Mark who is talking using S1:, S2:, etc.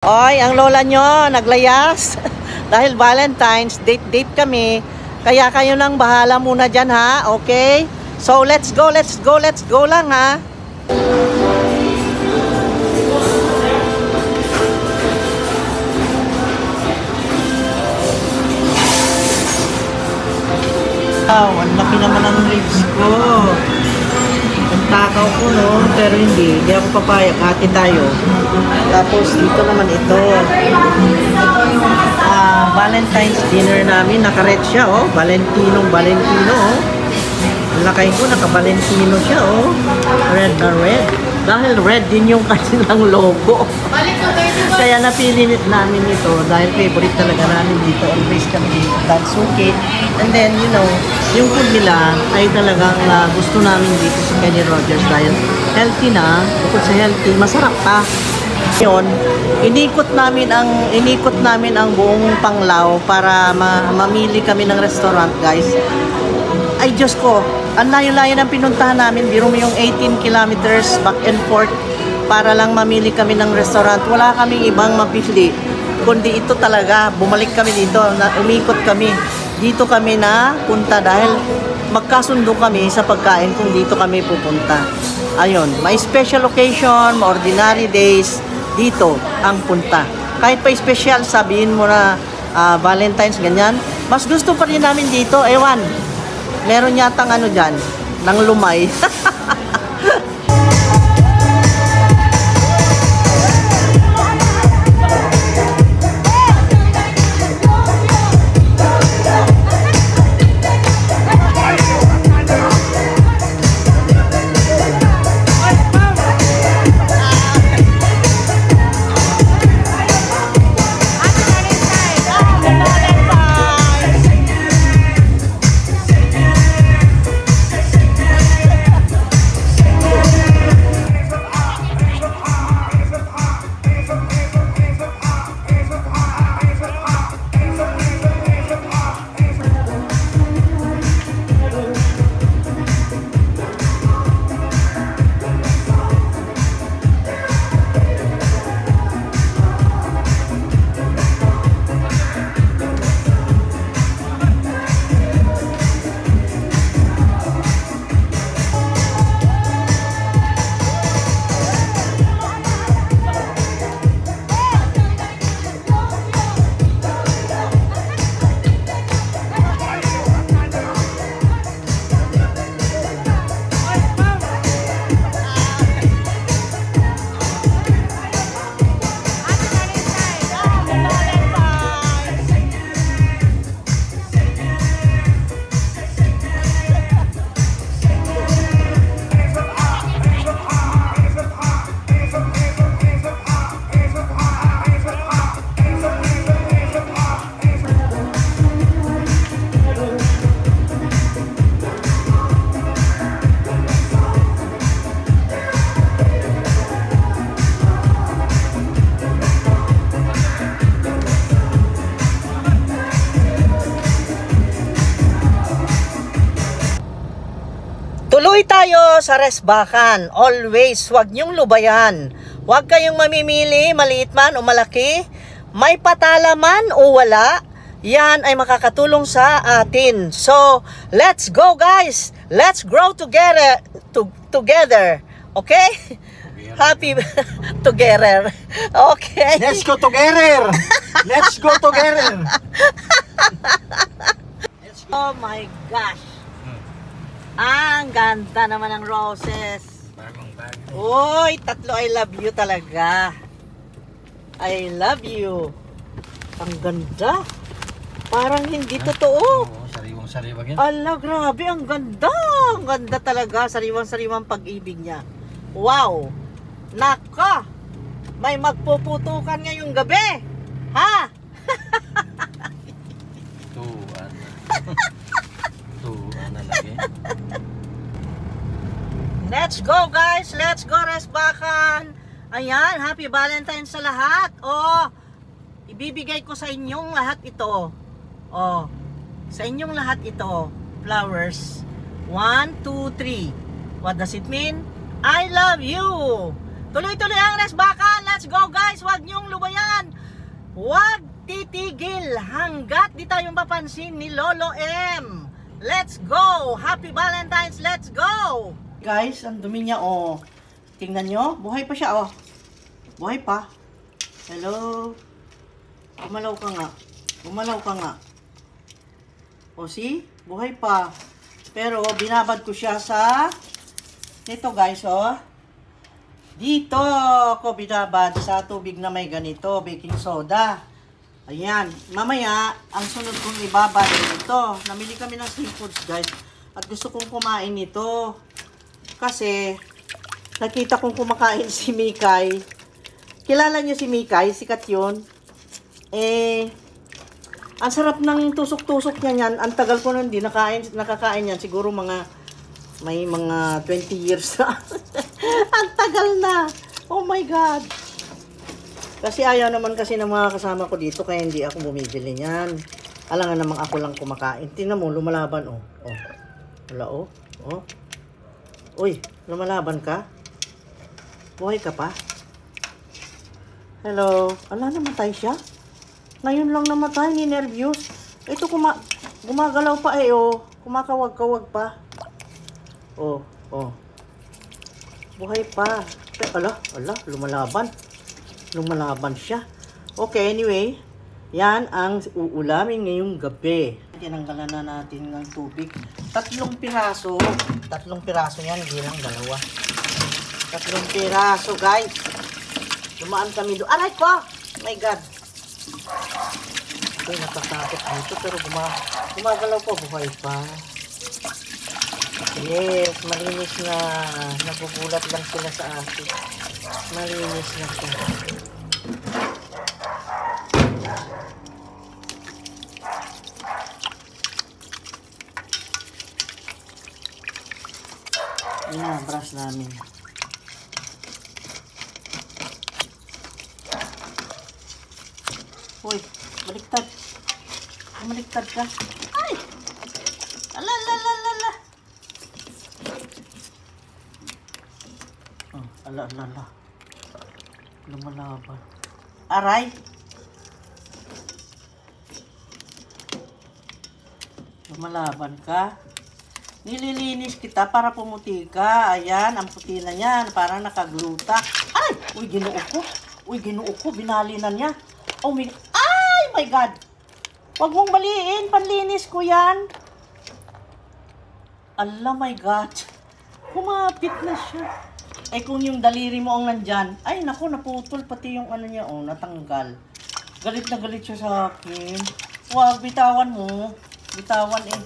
S1: Oy, ang lola nyo, naglayas. Dahil Valentine's, date kami. Kaya kayo nang bahala muna dyan, ha? Okay? So, let's go lang, ha? Wow, ang laki naman ng ribs ko. Ang takaw ko, no? Pero hindi ako papayag. Hati tayo. Tapos dito naman ito. Ito yung Valentine's dinner namin. Naka-red siya, oh. Valentino, oh. Lakay ko, naka-Valentino siya, oh. Red na red. Dahil red din yung kanilang logo. Kaya napili namin ito dahil favorite talaga namin dito. Always kami dito. Dansuke. And then, you know, yung food nila ay talagang gusto namin dito sa Kenny Rogers dahil healthy na. Bukod sa healthy, masarap pa. Ngayon, inikot namin ang buong Panglao para mamili kami ng restaurant, guys. Ay, Diyos ko, ang layo-layo ng pinuntahan namin. Biro mo yung 18 kilometers back and forth para lang mamili kami ng restaurant. Wala kaming ibang mapili, kundi ito talaga. Bumalik kami dito, umikot kami. Dito kami na punta dahil magkasundo kami sa pagkain kung dito kami pupunta. Ayun, may special occasion, ordinary days, dito ang punta. Kahit pa special, sabihin mo na Valentine's, ganyan, mas gusto pa rin namin dito. Ewan, meron yatang ano dyan, nang lumay. Tuloy tayo sa Resbakan. Always, huwag niyong lubayan. Huwag kayong mamimili, maliit man o malaki. May patala man o wala. Yan ay makakatulong sa atin. So, let's go, guys. Let's grow together. Together. Okay? Happy together. Okay.
S2: Let's go together. Let's go together.
S1: Oh my gosh. Ang ganda naman ng roses. Uy, tatlo I love you talaga. I love you. Ang ganda. Parang hindi totoo.
S2: Sariwang-sariwang yan.
S1: Ala, grabe. Ang ganda. Ang ganda talaga. Sariwang-sariwang pag-ibig niya. Wow. Naka. May magpuputukan ngayong gabi. Ha?
S2: Tuan na lagi.
S1: Let's go, guys. Let's go, Resbakan. Ayan, happy Valentine's sa lahat. Oh, ibibigay ko sa inyong lahat ito. Oh, sa inyong lahat ito. Flowers. 1, 2, 3. What does it mean? I love you. Tuloy-tuloy ang resbakan. Let's go guys. Huwag niyong lubayan. Huwag titigil hanggat di tayo mapapansin ni Lolo M. Let's go. Happy Valentine's. Let's go. Guys, ang dumi niya oh. Tingnan nyo. Buhay pa siya oh. Buhay pa. Hello. Gumalaw ka nga. Gumalaw ka nga. O see? Buhay pa. Pero binabad ko siya sa dito guys oh. Dito ako binabad sa tubig na may ganito, baking soda. Ayan. Mamaya, ang sunod kong ibabad dito. Namili kami ng seafoods guys. At gusto kong kumain nito. Kasi nakita kong kumakain si Mikay. Kilala niyo si Mikay? Sikat yun. Ang sarap ng tusok-tusok niya yan. Ang tagal ko na hindi nakakain yan. Siguro may mga 20 years na. Ang tagal na. Oh my God. Kasi ayaw naman kasi ng mga kasama ko dito. Kaya hindi ako bumibili niyan. Alangan namang ako lang kumakain. Tingnan mo, lumalaban oh. Oh. Wala oh. Oh. Uy, lumalaban ka? Buhay ka pa? Hello. Ala, namatay siya? Ngayon lang namatay, ni nervyos. Ito gumagalaw pa eh, oh. Kumakawag-kawag pa. Oh, oh. Buhay pa. Ala, lumalaban. Lumalaban siya. Okay, anyway. Yan ang uulamin ngayong gabi. Tinanggalan na natin ng tubig. 3 piraso. 3 piraso yan, hindi lang 2. 3 piraso, guys. Dumaan kami doon. Aray ko! Oh my God. Okay, natatakot dito pero gumagalaw pa, buhay pa. Yes, malinis na. Nagugulat lang sila sa akin. Malinis na siya. Brush namin. Uy, baliktad. Baliktad ka. Ay! Ala. Oh, ala. Lumalaban. Aray! Lumalaban ka. Nililinis kita para pumuti ka. Ayan, ang puti na yan. Parang nakagluta. Ay! Uy, ginoo ko. Binali na niya. Oh my... Ay, my God! Huwag mong baliin. Panlinis ko yan. Allah, my God. Kumapit na siya. Eh, kung yung daliri mo ang nandyan. Ay, naku, naputol. Pati yung ano niya, oh, natanggal. Galit na galit siya sa akin. Huwag, bitawan mo. Bitawan eh.